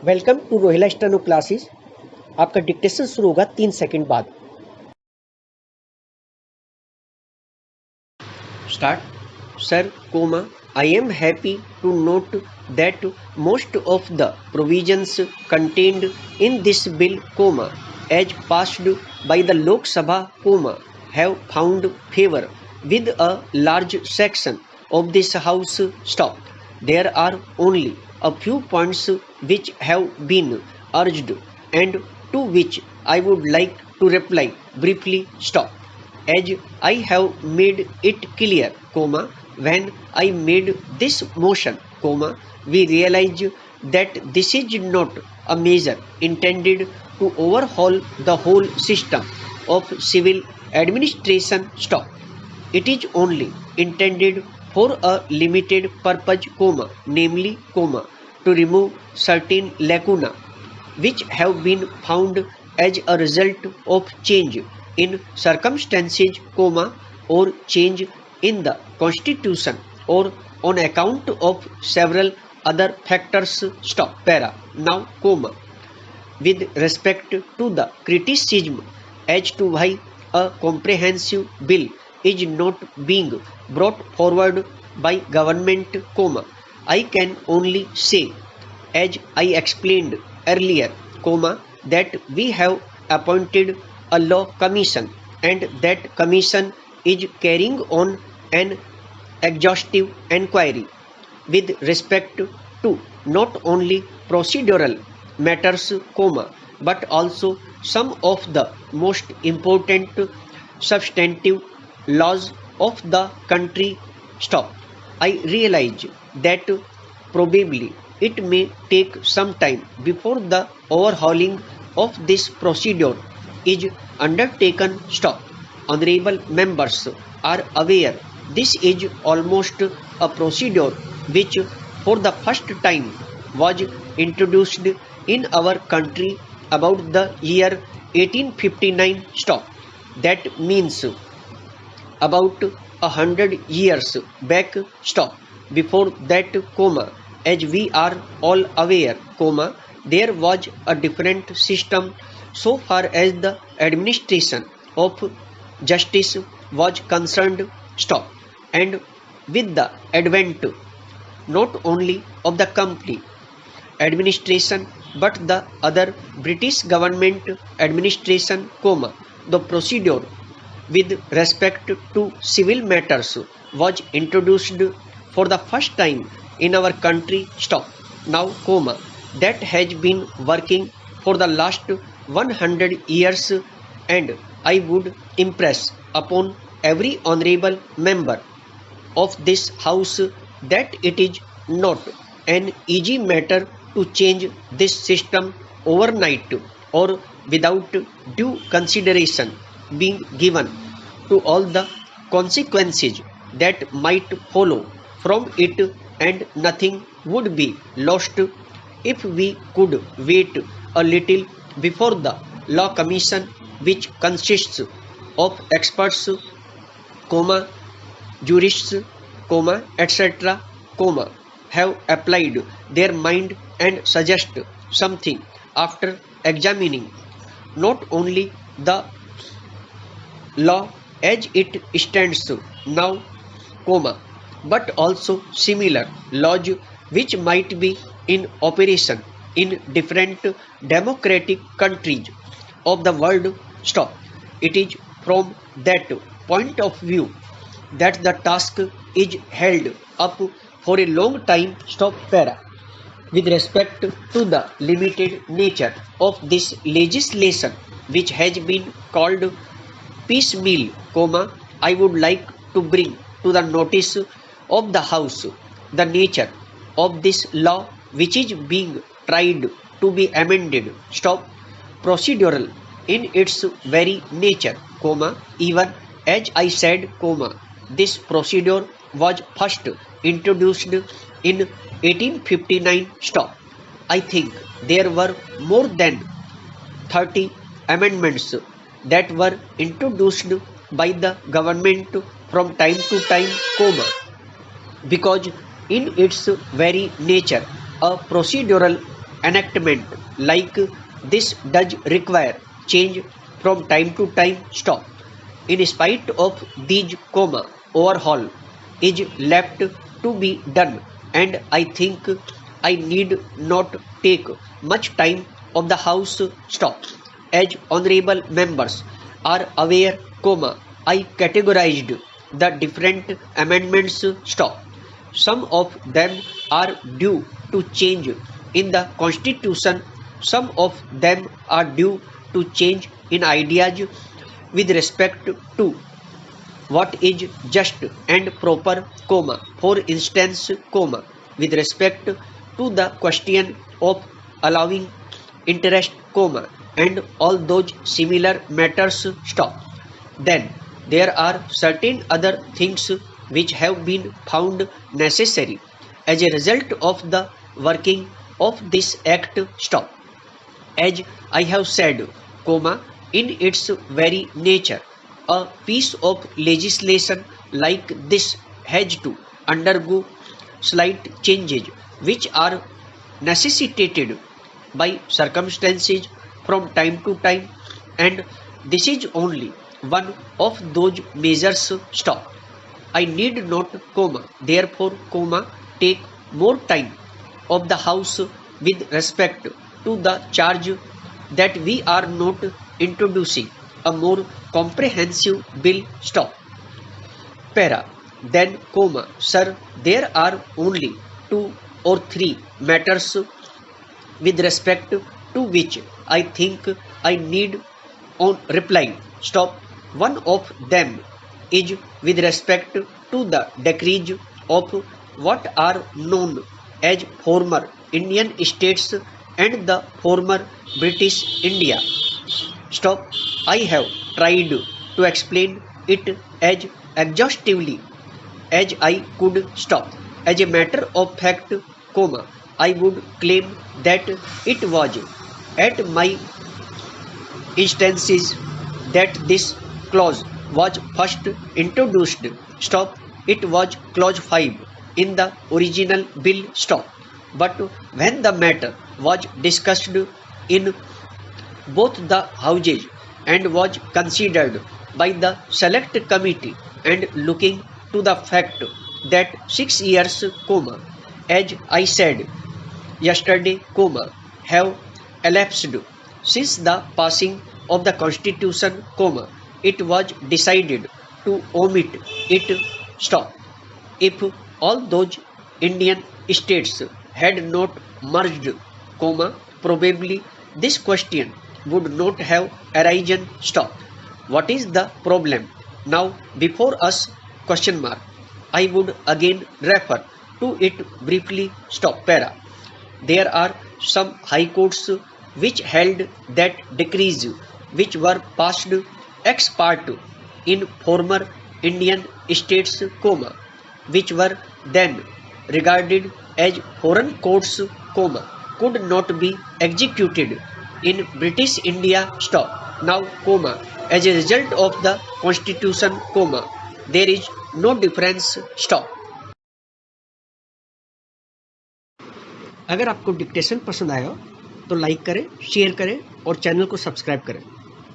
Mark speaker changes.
Speaker 1: Welcome to Rohila steno classes. आपका dictation शुरू होगा 3 सेकंड बाद। Start. Sir comma I am happy to note that most of the provisions contained in this bill comma as passed by the Lok Sabha have found favor with a large section of this House. Stop. There are only a few points which have been urged and to which I would like to reply briefly. Stop. As I have made it clear, when I made this motion, we realized that this is not a measure intended to overhaul the whole system of civil administration. Stop. It is only intended for a limited purpose, namely, to remove certain lacuna which have been found as a result of change in circumstances, or change in the constitution, or on account of several other factors. Stop. Para. Now, with respect to the criticism as to why a comprehensive bill is not being brought forward by government, I can only say, as I explained earlier, that we have appointed a law commission and that commission is carrying on an exhaustive inquiry with respect to not only procedural matters, but also some of the most important substantive laws of the country. Stop. I realize that probably it may take some time before the overhauling of this procedure is undertaken. Stop. Honorable members are aware this is almost a procedure which for the first time was introduced in our country about the year 1859. Stop. That means about 100 years back. Stop. Before that, as we are all aware, there was a different system so far as the administration of justice was concerned. Stop. And with the advent not only of the complete administration but the other British government administration, the procedure with respect to civil matters was introduced for the first time in our country. Stop. Now, that has been working for the last 100 years, and I would impress upon every honorable member of this house that it is not an easy matter to change this system overnight or without due consideration being given to all the consequences that might follow from it, and nothing would be lost if we could wait a little before the law commission, which consists of experts, jurists, etc., have applied their mind and suggest something after examining not only the law as it stands now, but also similar laws which might be in operation in different democratic countries of the world. Stop. It is from that point of view that the task is held up for a long time. Stop. Para. With respect to the limited nature of this legislation, which has been called piecemeal, I would like to bring to the notice of the House the nature of this law which is being tried to be amended. Stop. Procedural in its very nature, even as I said, this procedure was first introduced in 1859. Stop. I think there were more than 30 amendments that were introduced by the government from time to time, because in its very nature a procedural enactment like this does require change from time to time. Stop. In spite of these, overhaul is left to be done, and I think I need not take much time of the house. Stop. As honorable members are aware, I categorized the different amendments. Stop. Some of them are due to change in the constitution. Some of them are due to change in ideas with respect to what is just and proper, for instance, with respect to the question of allowing interest, and all those similar matters. Stop. Then there are certain other things which have been found necessary as a result of the working of this act. Stop. As I have said, in its very nature, a piece of legislation like this has to undergo slight changes which are necessitated by circumstances from time to time, and this is only one of those measures. Stop. I need not, therefore, take more time of the House with respect to the charge that we are not introducing a more comprehensive bill. Stop. Para. Then, sir, there are only 2 or 3 matters with respect to which I think I need on reply. Stop. One of them is with respect to the decrees of what are known as former Indian states and the former British India. Stop. I have tried to explain it as exhaustively as I could. Stop. As a matter of fact, I would claim that it was at my instances that this clause was first introduced. Stop. It was clause 5 in the original bill. Stop. But when the matter was discussed in both the houses and was considered by the select committee, and looking to the fact that 6 years, as I said yesterday, have elapsed since the passing of the constitution, it was decided to omit it. Stop. If all those Indian states had not merged, probably this question would not have arisen. Stop. What is the problem now before us? Question mark. I would again refer to it briefly. Stop. Para. There are some high courts which held that decrees which were passed ex parte in former Indian states, which were then regarded as foreign courts, could not be executed in British India. Stop. Now, as a result of the constitution, there is no difference. Stop. अगर आपको dictation पसंद आया हो तो like करें, share करें और channel को सब्सक्राइब करें।